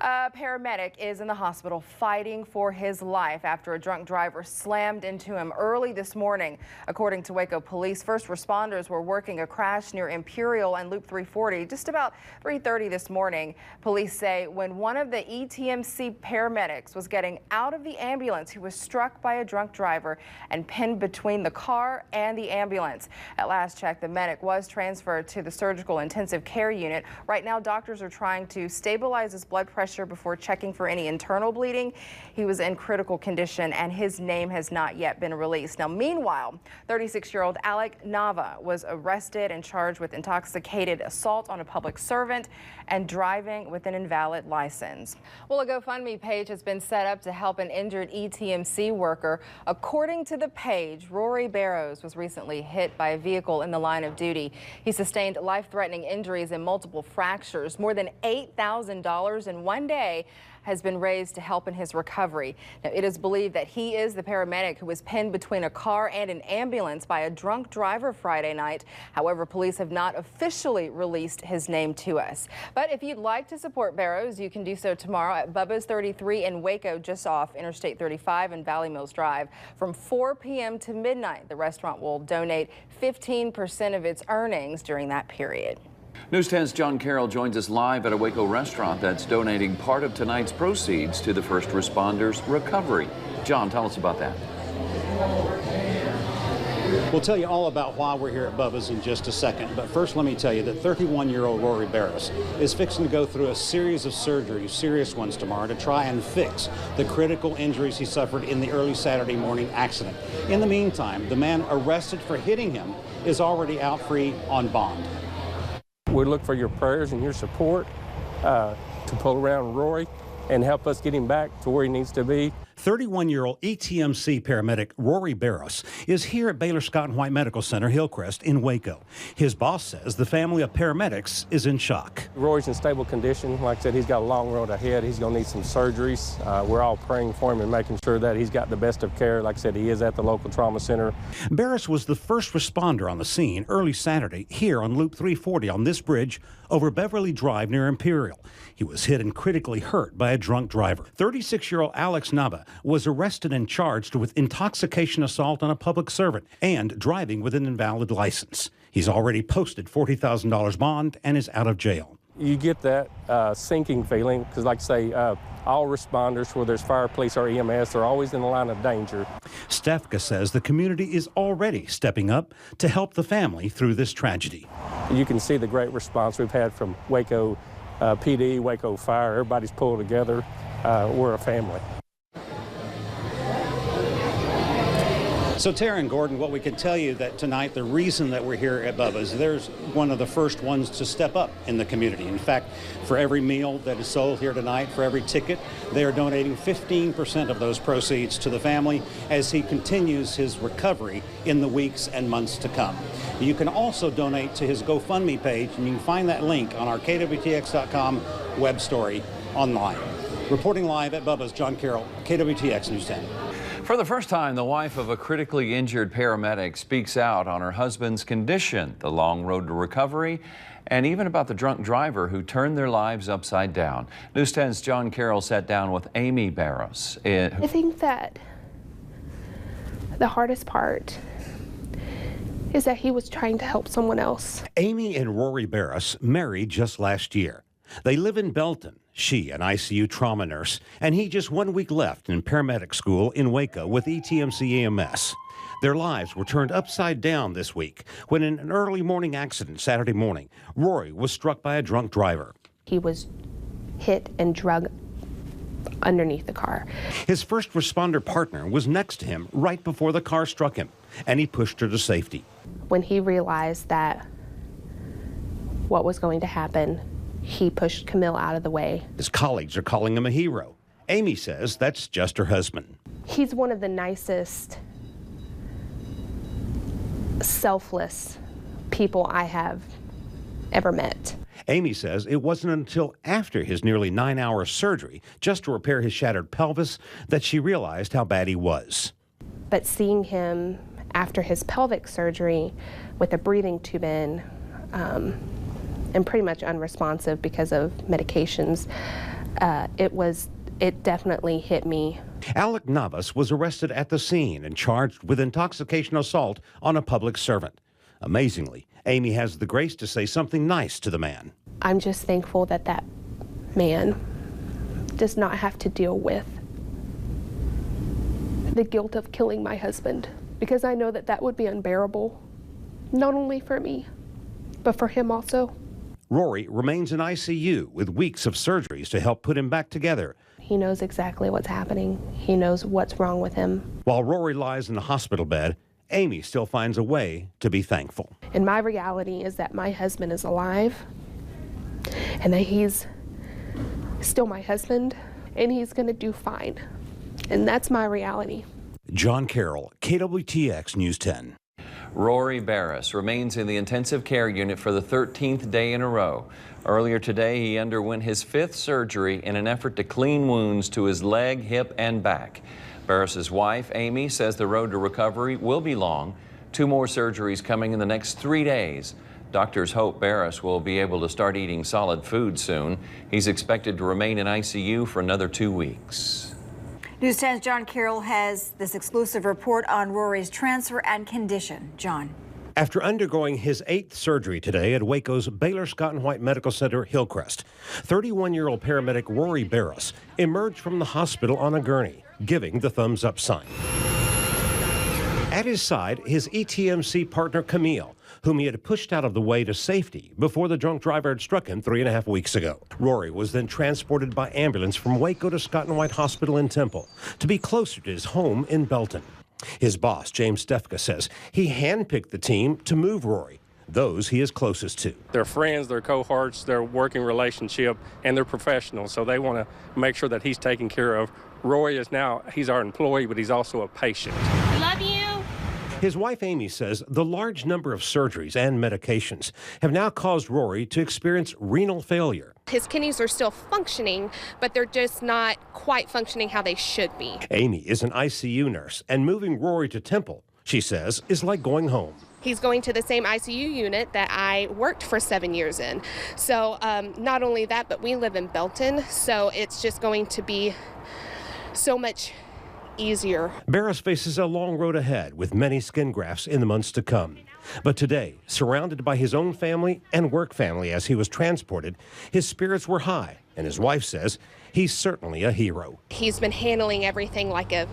A paramedic is in the hospital fighting for his life after a drunk driver slammed into him early this morning. According to Waco police, first responders were working a crash near Imperial and Loop 340 just about 3:30 this morning. Police say when one of the ETMC paramedics was getting out of the ambulance, he was struck by a drunk driver and pinned between the car and the ambulance. At last check, the medic was transferred to the surgical intensive care unit. Right now, doctors are trying to stabilize his blood pressure before checking for any internal bleeding. He was in critical condition and his name has not yet been released. Now, meanwhile, 36-year-old Alec Nava was arrested and charged with intoxicated assault on a public servant and driving with an invalid license. Well, a GoFundMe page has been set up to help an injured ETMC worker. According to the page, Rory Barrows was recently hit by a vehicle in the line of duty. He sustained life-threatening injuries and multiple fractures. More than $8,000 in one day has been raised to help in his recovery. Now, it is believed that he is the paramedic who was pinned between a car and an ambulance by a drunk driver Friday night. However, police have not officially released his name to us. But if you'd like to support Barrows, you can do so tomorrow at Bubba's 33 in Waco, just off Interstate 35 and Valley Mills Drive. From 4 p.m. to midnight, the restaurant will donate 15% of its earnings during that period. News 10's John Carroll joins us live at a Waco restaurant that's donating part of tonight's proceeds to the first responders' recovery. John, tell us about that. We'll tell you all about why we're here at Bubba's in just a second, but first let me tell you that 31-year-old Rory Barrows is fixing to go through a series of surgeries, serious ones tomorrow, to try and fix the critical injuries he suffered in the early Saturday morning accident. In the meantime, the man arrested for hitting him is already out free on bond. We look for your prayers and your support to pull around Rory and help us get him back to where he needs to be. 31-year-old ETMC paramedic Rory Barrows is here at Baylor Scott and White Medical Center, Hillcrest in Waco. His boss says the family of paramedics is in shock. Rory's in stable condition. Like I said, he's got a long road ahead. He's going to need some surgeries. We're all praying for him and making sure that he's got the best of care. Like I said, he is at the local trauma center. Barrows was the first responder on the scene early Saturday here on Loop 340 on this bridge over Beverly Drive near Imperial. He was hit and critically hurt by a drunk driver. 36-year-old Alex Nava was arrested and charged with intoxication assault on a public servant and driving with an invalid license. He's already posted $40,000 bond and is out of jail. You get that sinking feeling because, like I say, all responders, whether it's fire, police, or EMS, they're always in the line of danger. Stefka says the community is already stepping up to help the family through this tragedy. You can see the great response we've had from Waco PD, Waco Fire. Everybody's pulled together. We're a family. So Tara and Gordon, what we can tell you that tonight, the reason that we're here at Bubba's, there's one of the first ones to step up in the community. In fact, for every meal that is sold here tonight, for every ticket, they are donating 15% of those proceeds to the family as he continues his recovery in the weeks and months to come. You can also donate to his GoFundMe page, and you can find that link on our kwtx.com web story online. Reporting live at Bubba's, John Carroll, KWTX News 10. For the first time, the wife of a critically injured paramedic speaks out on her husband's condition, the long road to recovery, and even about the drunk driver who turned their lives upside down. News 10's John Carroll sat down with Amy Barrows. I think that the hardest part is that he was trying to help someone else. Amy and Rory Barrows married just last year. They live in Belton. She, an ICU trauma nurse, and he just 1 week left in paramedic school in Waco with ETMC EMS. Their lives were turned upside down this week when in an early morning accident Saturday morning, Rory was struck by a drunk driver. He was hit and drugged underneath the car. His first responder partner was next to him right before the car struck him, and he pushed her to safety. When he realized that what was going to happen, he pushed Camille out of the way. His colleagues are calling him a hero. Amy says that's just her husband. He's one of the nicest, selfless people I have ever met. Amy says it wasn't until after his nearly 9-hour surgery, just to repair his shattered pelvis, that she realized how bad he was. But seeing him after his pelvic surgery with a breathing tube in, and pretty much unresponsive because of medications, it definitely hit me. Alec Navas was arrested at the scene and charged with intoxication assault on a public servant. Amazingly, Amy has the grace to say something nice to the man. I'm just thankful that that man does not have to deal with the guilt of killing my husband, because I know that that would be unbearable, not only for me, but for him also. Rory remains in ICU with weeks of surgeries to help put him back together. He knows exactly what's happening. He knows what's wrong with him. While Rory lies in the hospital bed, Amy still finds a way to be thankful. And my reality is that my husband is alive, and that he's still my husband, and he's going to do fine. And that's my reality. John Carroll, KWTX News 10. Rory Barris remains in the intensive care unit for the 13th day in a row. Earlier today, he underwent his 5th surgery in an effort to clean wounds to his leg, hip, and back. Barris's wife, Amy, says the road to recovery will be long. 2 more surgeries coming in the next 3 days. Doctors hope Barris will be able to start eating solid food soon. He's expected to remain in ICU for another 2 weeks. News 10's John Carroll has this exclusive report on Rory's transfer and condition. John. After undergoing his 8th surgery today at Waco's Baylor Scott & White Medical Center, Hillcrest, 31-year-old paramedic Rory Barris emerged from the hospital on a gurney, giving the thumbs up sign. At his side, his ETMC partner Camille, whom he had pushed out of the way to safety before the drunk driver had struck him 3.5 weeks ago. Rory was then transported by ambulance from Waco to Scott & White Hospital in Temple to be closer to his home in Belton. His boss, James Stefka, says he handpicked the team to move Rory, those he is closest to. They're friends, they're cohorts, they're working relationship, and they're professionals, so they want to make sure that he's taken care of. Rory is now, he's our employee, but he's also a patient. Love you. His wife, Amy, says the large number of surgeries and medications have now caused Rory to experience renal failure. His kidneys are still functioning, but they're just not quite functioning how they should be. Amy is an ICU nurse, and moving Rory to Temple, she says, is like going home. He's going to the same ICU unit that I worked for 7 years in. So not only that, but we live in Belton, so it's just going to be so much easier. Barris faces a long road ahead with many skin grafts in the months to come. But today, surrounded by his own family and work family as he was transported, his spirits were high, and his wife says he's certainly a hero. He's been handling everything like a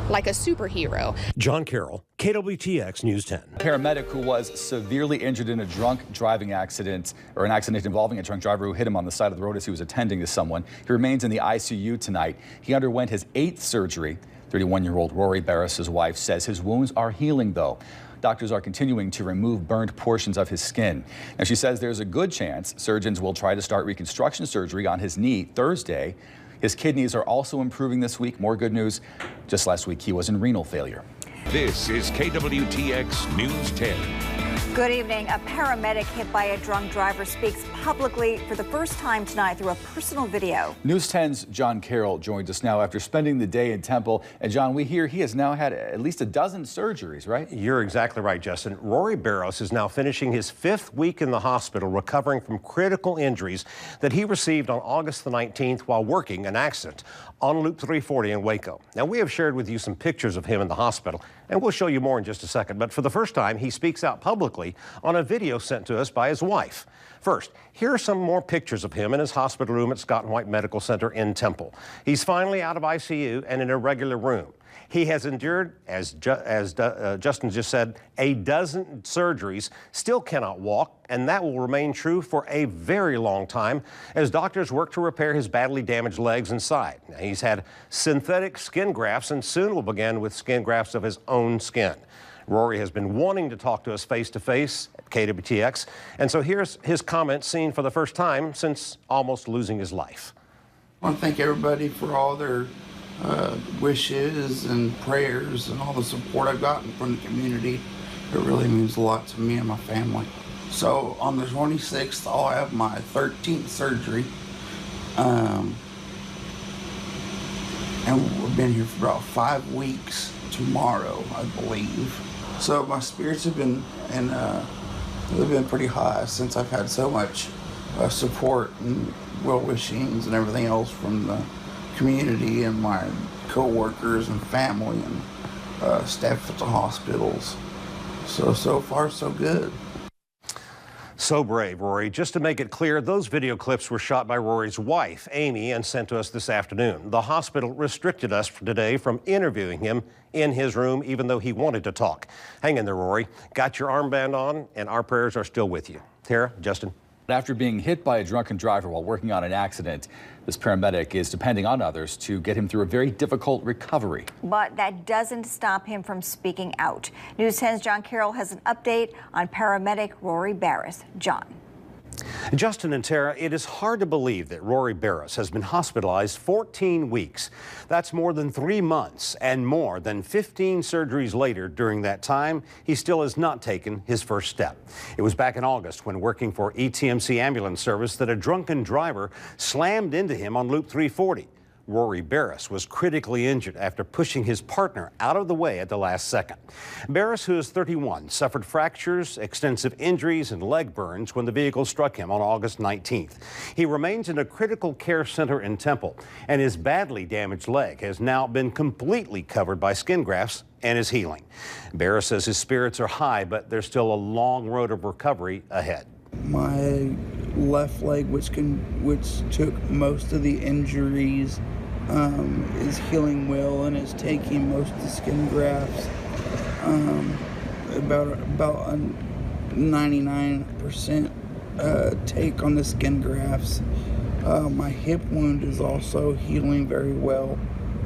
superhero. John Carroll, KWTX News 10. Paramedic who was severely injured in a drunk driving accident, or an accident involving a drunk driver who hit him on the side of the road as he was attending to someone. He remains in the ICU tonight. He underwent his 8th surgery. 31-year-old Rory Barris's wife says his wounds are healing, though. Doctors are continuing to remove burned portions of his skin. Now, she says there's a good chance surgeons will try to start reconstruction surgery on his knee Thursday. His kidneys are also improving this week. More good news. Just last week, he was in renal failure. This is KWTX News 10. Good evening. A paramedic hit by a drunk driver speaks publicly for the first time tonight through a personal video. News 10's John Carroll joins us now after spending the day in Temple. And John, we hear he has now had at least a dozen surgeries, right? You're exactly right, Justin. Rory Barris is now finishing his 5th week in the hospital, recovering from critical injuries that he received on August the 19th while working an accident on Loop 340 in Waco. Now, we have shared with you some pictures of him in the hospital, and we'll show you more in just a second. But for the first time, he speaks out publicly on a video sent to us by his wife. First, here are some more pictures of him in his hospital room at Scott & White Medical Center in Temple. He's finally out of ICU and in a regular room. He has endured, as Justin just said, a dozen surgeries, still cannot walk, and that will remain true for a very long time as doctors work to repair his badly damaged legs and side. Now, he's had synthetic skin grafts and soon will begin with skin grafts of his own skin. Rory has been wanting to talk to us face-to-face at KWTX, and so here's his comments seen for the first time since almost losing his life. I want to thank everybody for all their wishes and prayers and all the support I've gotten from the community. It really means a lot to me and my family. So on the 26th, I'll have my 13th surgery. And we've been here for about 5 weeks tomorrow, I believe. So my spirits have been, they've been pretty high since I've had so much support and well-wishings and everything else from the community and my co-workers and family and staff at the hospitals. So far, so good. So brave, Rory. Just to make it clear, those video clips were shot by Rory's wife, Amy, and sent to us this afternoon. The hospital restricted us today from interviewing him in his room, even though he wanted to talk. Hang in there, Rory. Got your armband on, and our prayers are still with you. Tara, Justin. After being hit by a drunken driver while working on an accident, this paramedic is depending on others to get him through a very difficult recovery. But that doesn't stop him from speaking out. News 10's John Carroll has an update on paramedic Rory Barris. John. Justin and Tara, it is hard to believe that Rory Barris has been hospitalized 14 weeks. That's more than 3 months and more than 15 surgeries later. During that time, he still has not taken his first step. It was back in August when working for ETMC ambulance service that a drunken driver slammed into him on Loop 340. Rory Barris was critically injured after pushing his partner out of the way at the last second. Barris, who is 31, suffered fractures, extensive injuries, and leg burns when the vehicle struck him on August 19th. He remains in a critical care center in Temple, and his badly damaged leg has now been completely covered by skin grafts and is healing. Barris says his spirits are high, but there's still a long road of recovery ahead. My left leg, which took most of the injuries, is healing well and is taking most of the skin grafts. About a 99% take on the skin grafts. My hip wound is also healing very well,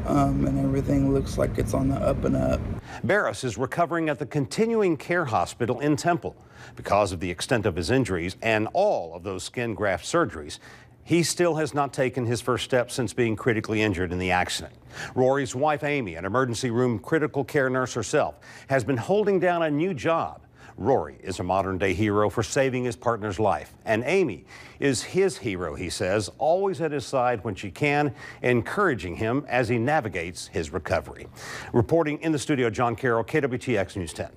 and everything looks like it's on the up and up. Barris is recovering at the Continuing Care Hospital in Temple. Because of the extent of his injuries and all of those skin graft surgeries, he still has not taken his first step since being critically injured in the accident. Rory's wife, Amy, an emergency room critical care nurse herself, has been holding down a new job. Rory is a modern-day hero for saving his partner's life, and Amy is his hero, he says, always at his side when she can, encouraging him as he navigates his recovery. Reporting in the studio, John Carroll, KWTX News 10.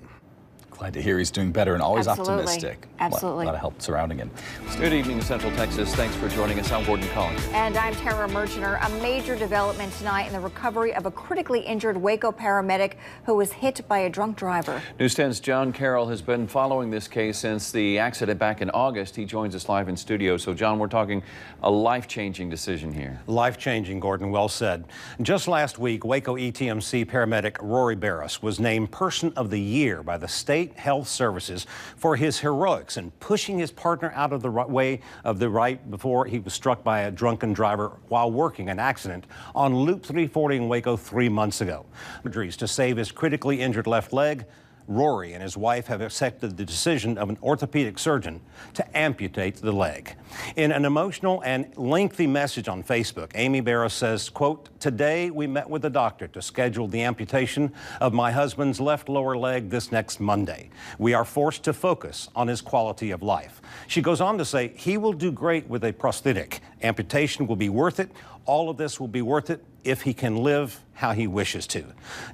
Glad to hear he's doing better and always Absolutely. optimistic. Absolutely. A lot of help surrounding him. Good evening, Central Texas. Thanks for joining us. I'm Gordon Collins. And I'm Tara Merchiner. A major development tonight in the recovery of a critically injured Waco paramedic who was hit by a drunk driver. News 10's John Carroll has been following this case since the accident back in August. He joins us live in studio. So, John, we're talking a life-changing decision here. Life-changing, Gordon. Well said. Just last week, Waco ETMC paramedic Rory Barris was named Person of the Year by the State Health Services for his heroics in pushing his partner out of the way of the right before he was struck by a drunken driver while working an accident on Loop 340 in Waco 3 months ago. Surgeries to save his critically injured left leg. Rory and his wife have accepted the decision of an orthopedic surgeon to amputate the leg. In an emotional and lengthy message on Facebook, Amy Barris says, quote, "Today we met with the doctor to schedule the amputation of my husband's left lower leg this next Monday. We are forced to focus on his quality of life." She goes on to say, "He will do great with a prosthetic. Amputation will be worth it. All of this will be worth it if he can live how he wishes to."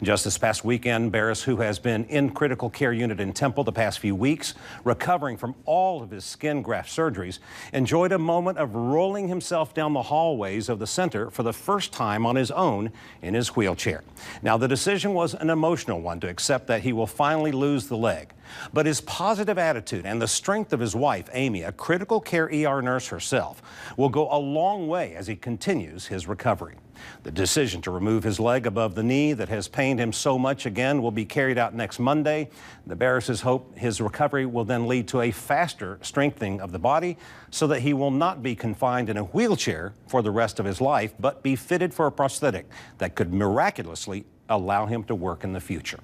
Just this past weekend, Barris, who has been in critical care unit in Temple the past few weeks, recovering from all of his skin graft surgeries, enjoyed a moment of rolling himself down the hallways of the center for the first time on his own in his wheelchair. Now, the decision was an emotional one to accept that he will finally lose the leg. But his positive attitude and the strength of his wife, Amy, a critical care ER nurse herself, will go a long way as he continues his recovery. The decision to remove his leg above the knee that has pained him so much again will be carried out next Monday. The Barrises hope his recovery will then lead to a faster strengthening of the body so that he will not be confined in a wheelchair for the rest of his life, but be fitted for a prosthetic that could miraculously allow him to work in the future.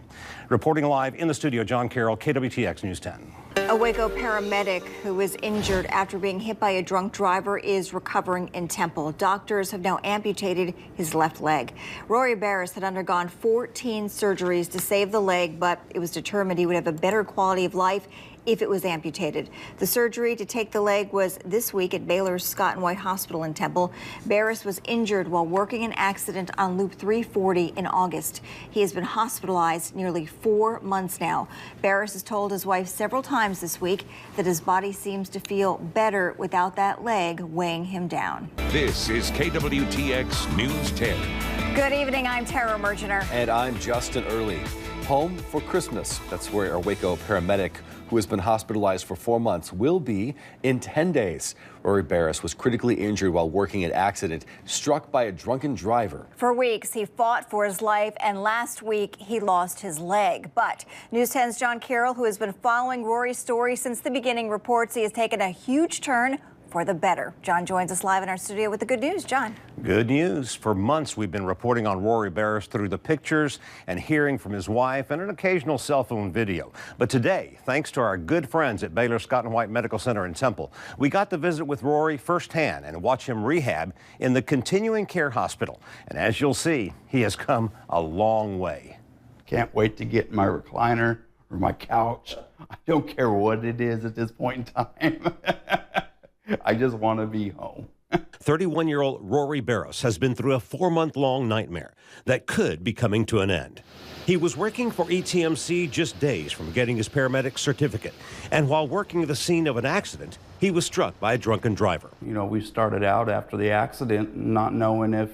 Reporting live in the studio, John Carroll, KWTX News 10. A Waco paramedic who was injured after being hit by a drunk driver is recovering in Temple. Doctors have now amputated his left leg. Rory Barris had undergone 14 surgeries to save the leg, but it was determined he would have a better quality of life if it was amputated. The surgery to take the leg was this week at Baylor's Scott and White Hospital in Temple. Barris was injured while working an accident on Loop 340 in August. He has been hospitalized nearly 4 months now. Barris has told his wife several times this week that his body seems to feel better without that leg weighing him down. This is KWTX News 10. Good evening, I'm Tara Mergener. And I'm Justin Early. Home for Christmas. That's where our Waco paramedic, who has been hospitalized for 4 months, will be in 10 days. Rory Barris was critically injured while working an accident, struck by a drunken driver. For weeks, he fought for his life, and last week he lost his leg. But News 10's John Carroll, who has been following Rory's story since the beginning, reports he has taken a huge turn for the better. John joins us live in our studio with the good news. John. Good news. For months, we've been reporting on Rory Barris through the pictures and hearing from his wife and an occasional cell phone video. But today, thanks to our good friends at Baylor Scott and White Medical Center in Temple, we got to visit with Rory firsthand and watch him rehab in the continuing care hospital. And as you'll see, he has come a long way. Can't wait to get my recliner or my couch. I don't care what it is at this point in time. I just want to be home. 31-year-old Rory Barris has been through a 4-month-long nightmare that could be coming to an end. He was working for ETMC just days from getting his paramedic certificate. And while working the scene of an accident, he was struck by a drunken driver. You know, we started out after the accident not knowing if,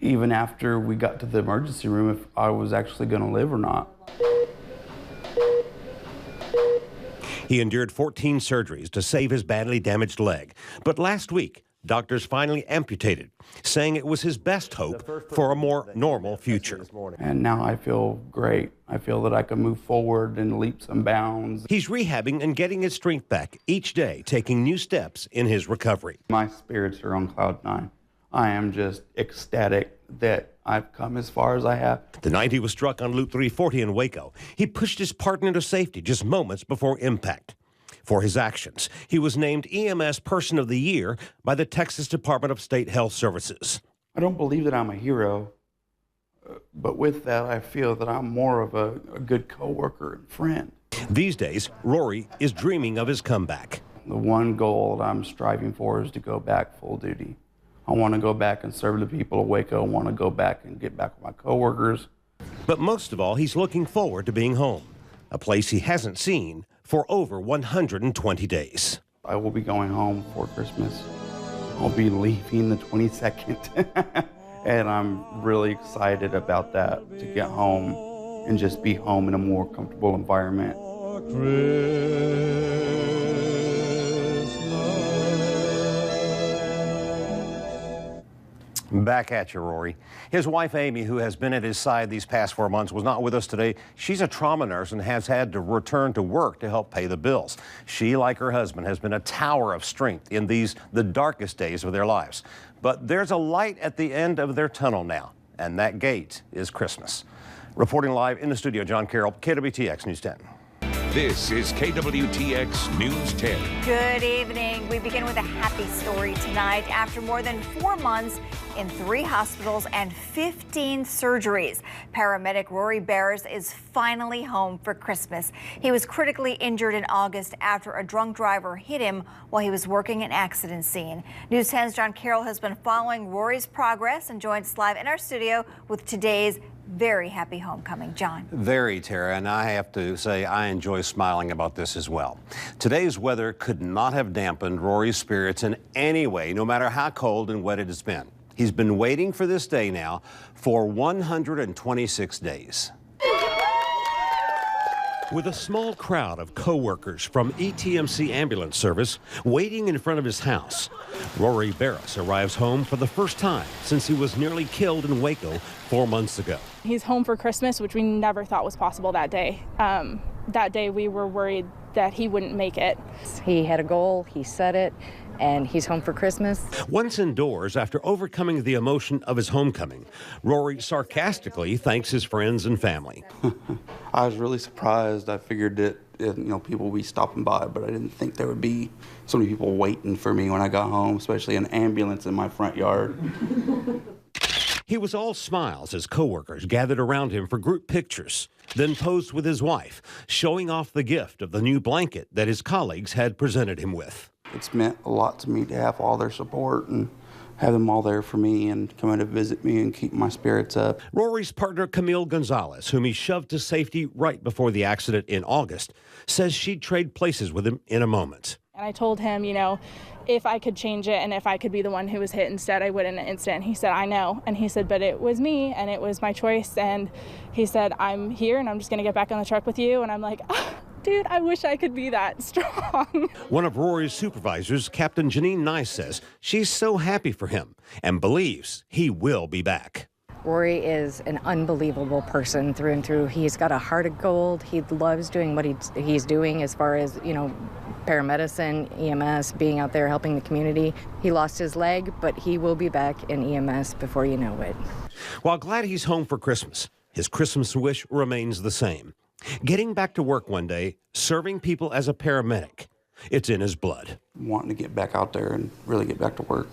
even after we got to the emergency room, if I was actually going to live or not. He endured 14 surgeries to save his badly damaged leg. But last week, doctors finally amputated, saying it was his best hope for a more normal future. And now I feel great. I feel that I can move forward in leaps and bounds. He's rehabbing and getting his strength back each day, taking new steps in his recovery. My spirits are on cloud 9. I am just ecstatic that I've come as far as I have. The night he was struck on Loop 340 in Waco, he pushed his partner to safety just moments before impact. For his actions, he was named EMS Person of the Year by the Texas Department of State Health Services. I don't believe that I'm a hero, but with that, I feel that I'm more of a good coworker and friend. These days, Rory is dreaming of his comeback. The one goal that I'm striving for is to go back full duty. I want to go back and serve the people of Waco. I want to go back and get back with my coworkers. But most of all, he's looking forward to being home, a place he hasn't seen for over 120 days. I will be going home for Christmas. I'll be leaving the 22nd. And I'm really excited about that, to get home and just be home in a more comfortable environment. Back at you, Rory. His wife, Amy, who has been at his side these past 4 months, was not with us today. She's a trauma nurse and has had to return to work to help pay the bills. She, like her husband, has been a tower of strength in the darkest days of their lives. But there's a light at the end of their tunnel now, and that gate is Christmas. Reporting live in the studio, John Carroll, KWTX News 10. This is KWTX News 10. Good evening. We begin with a happy story tonight. After more than 4 months in 3 hospitals and 15 surgeries, paramedic Rory Barris is finally home for Christmas. He was critically injured in August after a drunk driver hit him while he was working an accident scene. News 10's John Carroll has been following Rory's progress and joins us live in our studio with today's very happy homecoming. John. Very, Tara, and I have to say I enjoy smiling about this as well. Today's weather could not have dampened Rory's spirits in any way, no matter how cold and wet it has been. He's been waiting for this day now for 126 days. With a small crowd of co-workers from ETMC ambulance service waiting in front of his house, Rory Barris arrives home for the first time since he was nearly killed in Waco 4 months ago. He's home for Christmas, which we never thought was possible that day. That day we were worried that he wouldn't make it. He had a goal, he set it, and he's home for Christmas. Once indoors, after overcoming the emotion of his homecoming, Rory sarcastically thanks his friends and family. I was really surprised. I figured that people would be stopping by, but I didn't think there would be so many people waiting for me when I got home, especially an ambulance in my front yard. He was all smiles as coworkers gathered around him for group pictures, then posed with his wife, showing off the gift of the new blanket that his colleagues had presented him with. It's meant a lot to me to have all their support and have them all there for me and come in to visit me and keep my spirits up. Rory's partner, Camille Gonzalez, whom he shoved to safety right before the accident in August, says she'd trade places with him in a moment. And I told him, you know, if I could change it and if I could be the one who was hit instead, I would in an instant. And he said, I know. And he said, but it was me and it was my choice. And he said, I'm here and I'm just going to get back on the truck with you. And I'm like, oh, dude, I wish I could be that strong. One of Rory's supervisors, Captain Janine Nice, says she's so happy for him and believes he will be back. Rory is an unbelievable person through and through. He's got a heart of gold. He loves doing what he's doing as far as, you know, paramedicine, EMS, being out there helping the community. He lost his leg, but he will be back in EMS before you know it. While glad he's home for Christmas, his Christmas wish remains the same. Getting back to work one day, serving people as a paramedic. It's in his blood. Wanting to get back out there and really get back to work.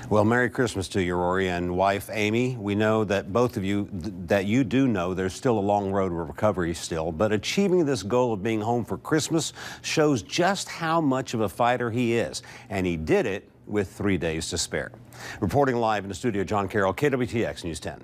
Well, Merry Christmas to you, Rory, and wife, Amy. We know that both of you, that you do know there's still a long road to recovery still, but achieving this goal of being home for Christmas shows just how much of a fighter he is, and he did it with 3 days to spare. Reporting live in the studio, John Carroll, KWTX News 10.